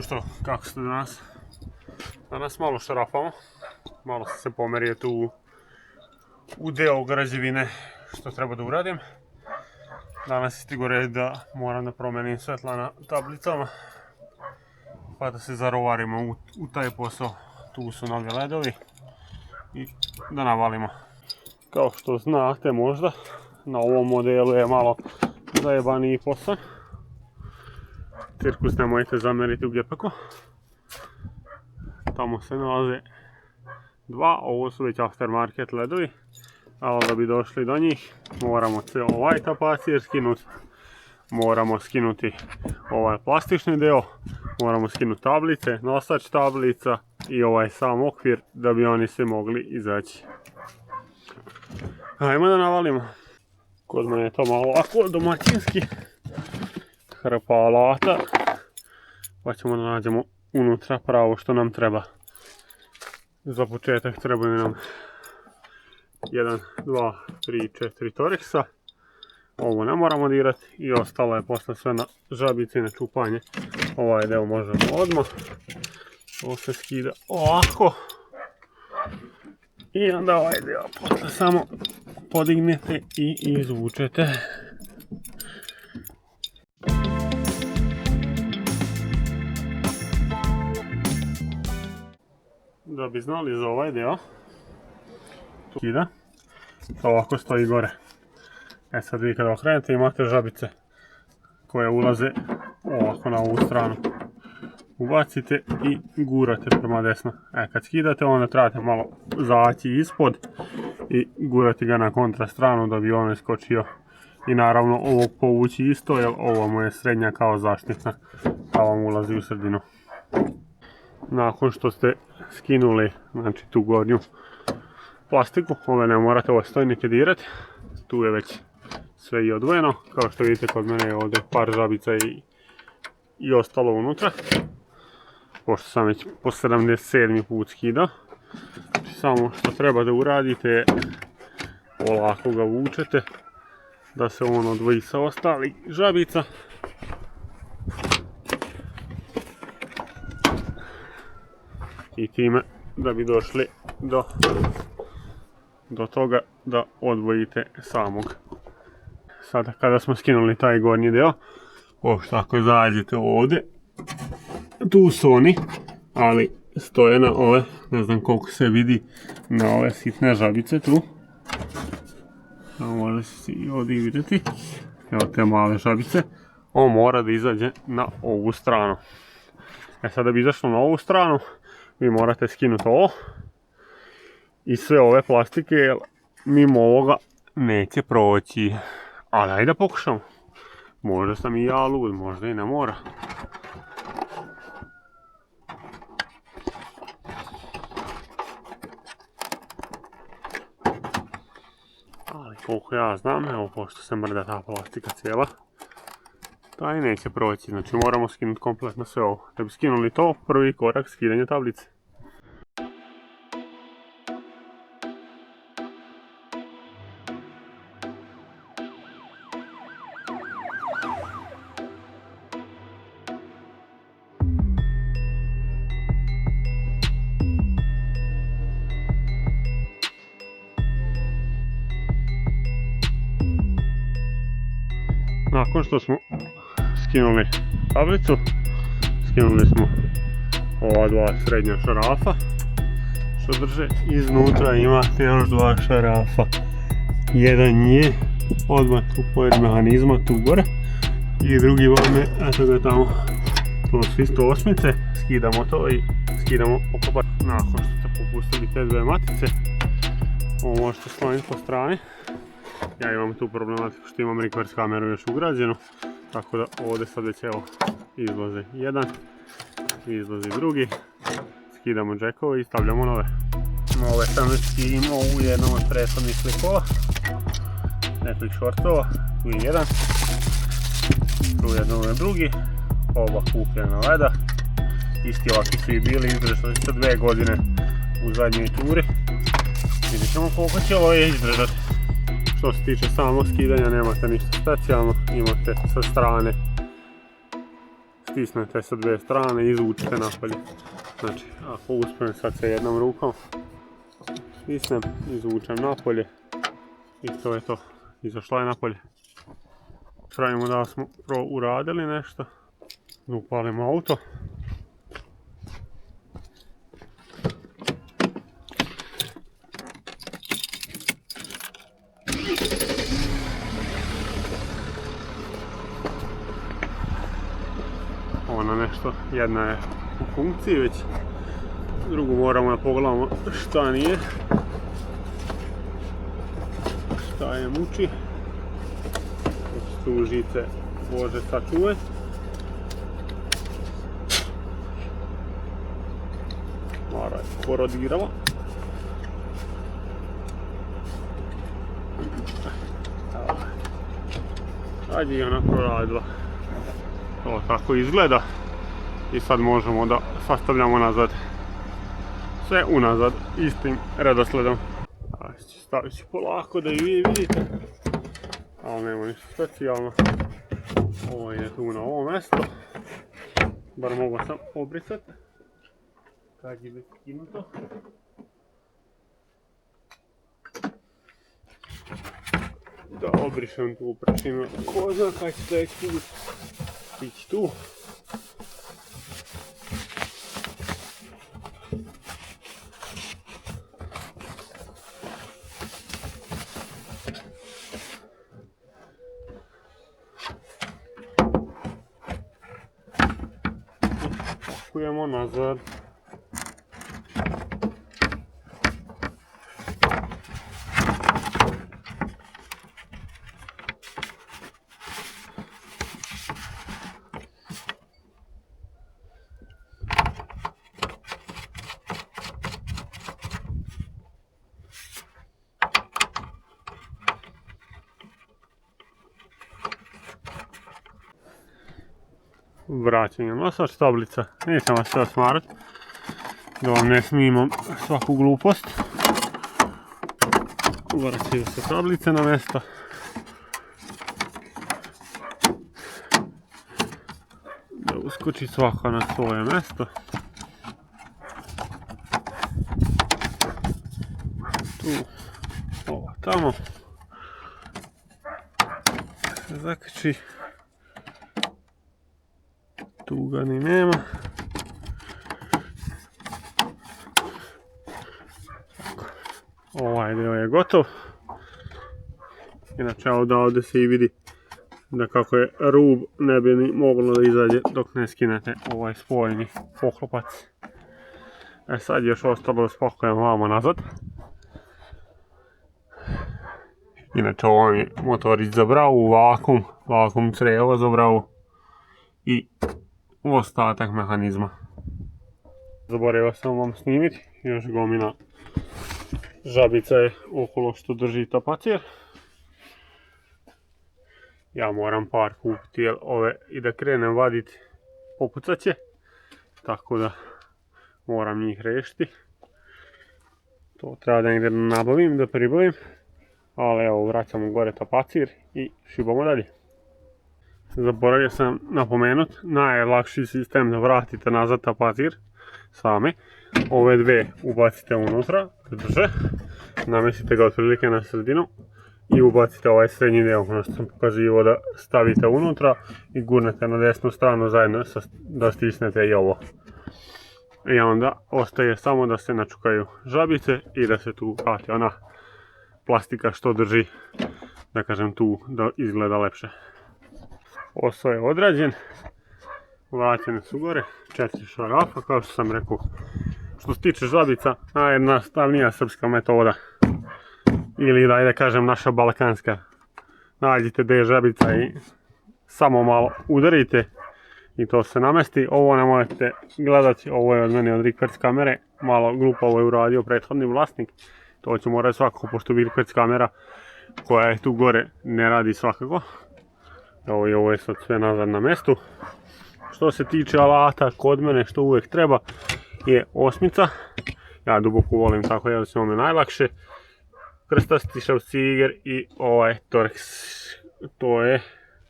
što, kako ste danas? Danas malo šarafamo, malo sam se pomerio tu u deo građevine što treba da uradim. Danas je stigo red da moram da promenim svetla na tablicama, pa da se zarovarimo u taj posao. Tu su novi ledovi i da navalimo. Kao što znate možda, na ovom modelu je malo zajebaniji posao. Cirkus nemojte zameriti u gepeku. Tamo se nalaze dva, ovo su već aftermarket ledovi, ali da bi došli do njih moramo se ovaj tapacir skinuti, moramo skinuti ovaj plastični deo, moramo skinuti tablice, nosač tablica i ovaj sam okvir da bi oni se mogli izaći. Ajmo da navalimo. Kod mene je to malo ovako domaćinski, hrpa alata, pa ćemo da nađemo unutra pravo što nam treba. Za početak trebaju nam 1, 2, 3, 4 toreksa. Ovo ne moramo dirati i ostalo je posle sve na žabice i na čupanje. Ovaj deo možemo odmah. Ovo se skida ovako. I onda ovaj deo posle samo podignete i izvučete. Da bi znali za ovaj deo, tu skida, to ovako stoji gore. E sad vi kada okrenete imate žabice koje ulaze ovako na ovu stranu. Ubacite i gurate prema desno. E kad skidate onda trebate malo zaći ispod i gurati ga na kontra stranu da bi on iskočio. I naravno ovo povući isto jer ovo mu je srednja kao zaštitna, pa vam ulazi u sredinu. Nakon što ste skinuli, znači tu gornju plastiku, ove ne morate ostojnike dirati, tu je već sve i odvojeno, kao što vidite kod mene je ovdje par žabica i ostalo unutra, pošto sam već po 77. put skidao. Samo što treba da uradite, polako ga vučete, da se on odvoji sa ostalih žabica. I time da bi došli do toga da odvojite samog. Sada kada smo skinuli taj gornji deo, pošto ako zađete ovdje, tu su oni, ali stoje na ove, ne znam koliko se vidi, na ove sitne žabice tu. Može se i ovdje vidjeti, evo te male žabice, on mora da izađe na ovu stranu. E sada da bi izašlo na ovu stranu, vi morate skinuti ovo i sve ove plastike, jer mimo ovoga neće proći. Ali ajde da pokušamo. Možda sam i ja lud, možda i ne mora. Ali koliko ja znam, evo pošto se mrda ta plastika cijela, taj neće proći, znači moramo skinuti kompletno sve ovo. Da bi skinuli to, prvi korak skidanje tablice. Nakon što smo skinuli tablicu, skinuli smo ova dva srednja šarafa što drže, iznutra imate još dva šarafa. Jedan je odmah tu pored mehanizma tu gore i drugi vam je, eto ga tamo, to su isto osmice, skidamo to i skidamo oko. Nakon što ste popustili te dve matice, ovo možete sloniti po strani. Ja imam tu problematiku što imam reverse kameru još ugrađenu, tako da ovdje sad već evo izlaze jedan, izlazi drugi, skidamo džekove i stavljamo nove. Nove sam već imao u jednom od prethodnih klikova, nekih šortova, tu je jedan, tu je jedan drugi, oba kupljena leda, isti ovakvi su i bili, izdržali se 2 godine u zadnjoj turi, vidjet ćemo koliko će ovo izdržati. Što se tiče samog skidanja nemate ništa specijalno, imate sa strane stisnete sa dvije strane i izvučite napolje. Znači, ako uspijem sad sa jednom rukom, stisnem, izvučem napolje i to je to. Izašla je napolje. Pravimo da smo uradili nešto. Upalimo auto. Ona nešto, jedna je u funkciji već, drugu moramo da pogledamo šta nije, šta je muči, tu žice može sačuvati. Mara je korodirala. Sad je ona proradila. To tako izgleda. I sad možemo da sastavljamo nazad. Sve unazad, istim redosledom. Stavit ću polako da i vi vidite. Ali nema ništa specijalno. Ovo je tu na ovo mjesto. Bar mogu sam obrisati. Kad je već skinuto. Da obrišem tu prašinu. Ko zna kaj će sljedeći put ići tu. Pakujemo nazad. Vraćanje nosač tablica, nisam vas sve smarat da vam ne snimam svaku glupost. Vraćaju se tablice na mjesto. Da uskoči svaka na svoje mjesto. Tu, ova tamo. Se zakači. Tu ga ni nema. Ovaj dio je gotov. Inače ovdje se i vidi da kako je rub ne bi ni moglo da izađe dok ne skinete ovaj spojeni poklopac. Sad još ostalo da spakujemo vamo nazad. Inače ovo je motorić za bravu, vakum crevo za bravu i ostatak mehanizma. Zaboravio sam vam snimiti, još gomina žabica je okolo što drži tapacir. Ja moram par kupiti jer ove i da krenem vaditi popucat će, tako da moram njih rešiti. To treba da negdje nabavim, da pribavim, ali evo vraćamo gore tapacir i šibamo dalje. Zaboravio sam napomenut, najlakši sistem da vratite nazad tapacir sami. Ove dve ubacite unutra, drže, namestite ga otprilike na sredinu i ubacite ovaj srednji deo, ono što sam pokazivao da stavite unutra i gurnete na desnu stranu zajedno da stisnete i ovo. I onda ostaje samo da se načukaju žabice i da se tu vrati ona plastika što drži, da kažem tu, da izgleda lepše. Posao je odrađen, vraćene su gore, 4 šarafa kao što sam rekao. Što se tiče žabica, najjednostavnija srpska metoda, ili da kažem naša balkanska. Nađite gdje je žabica i samo malo udarite i to se namesti. Ovo ne možete gledati, ovo je od mene od rikverc kamere, malo glupo ovo je uradio prethodni vlasnik. To ću morati svakako, pošto rikverc kamera koja je tu gore ne radi svakako. Ovo je sad sve nazad na mjestu. Što se tiče alata, kod mene što uvijek treba je osmica. Ja duboko volim tako, jer se ono najlakše. Krstasti šavciger i ovaj Torx. To je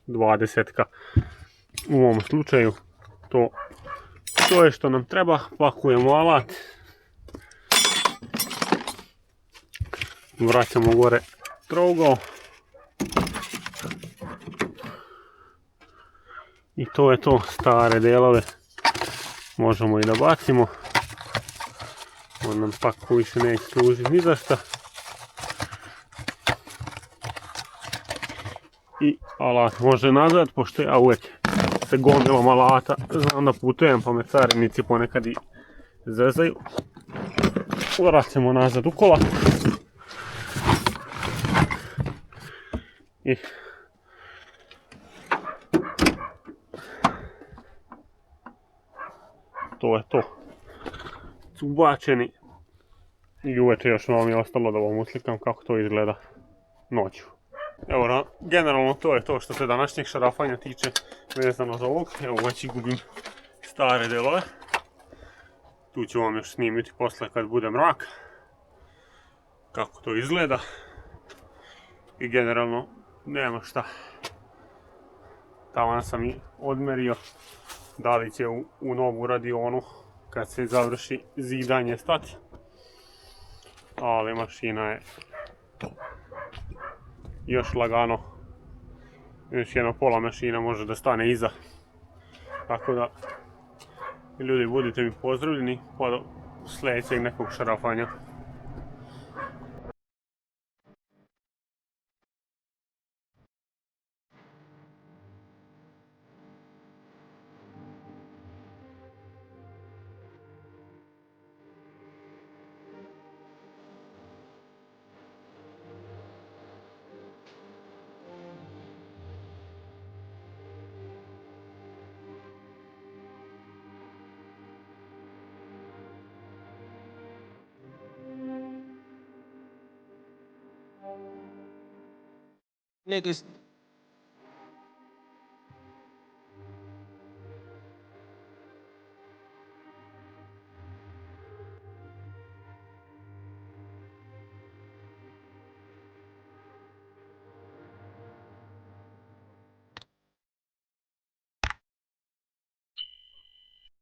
20-ka. U ovom slučaju To je što nam treba, pakujemo alat. Vraćamo gore trougao. I to je to, stare delove možemo i da bacimo. On nam pak više neće služiti ni za šta. I alat može nazad, pošto ja uvijek se gomilom alata znam da putujem, pa me carinici ponekad i zezaju. Vraćamo nazad u kola. I to je to. Su ubačeni. I uveče još malo mi je ostalo da vam uslikam kako to izgleda noću. Evo, generalno to je to što se današnjeg šarafanja tiče vezano za ovog. Evo, već gubim stare delove. Tu ću vam još snimiti posle kad bude mrak. Kako to izgleda. I generalno nema šta. Taman sam i odmerio da li će u novu radionu kad se završi zidanje stati. Ali mašina je još lagano. Još jedno pola mašina može da stane iza. Tako da, ljudi, budite mi pozdravljeni pa do sljedećeg nekog šarafanja. Niggas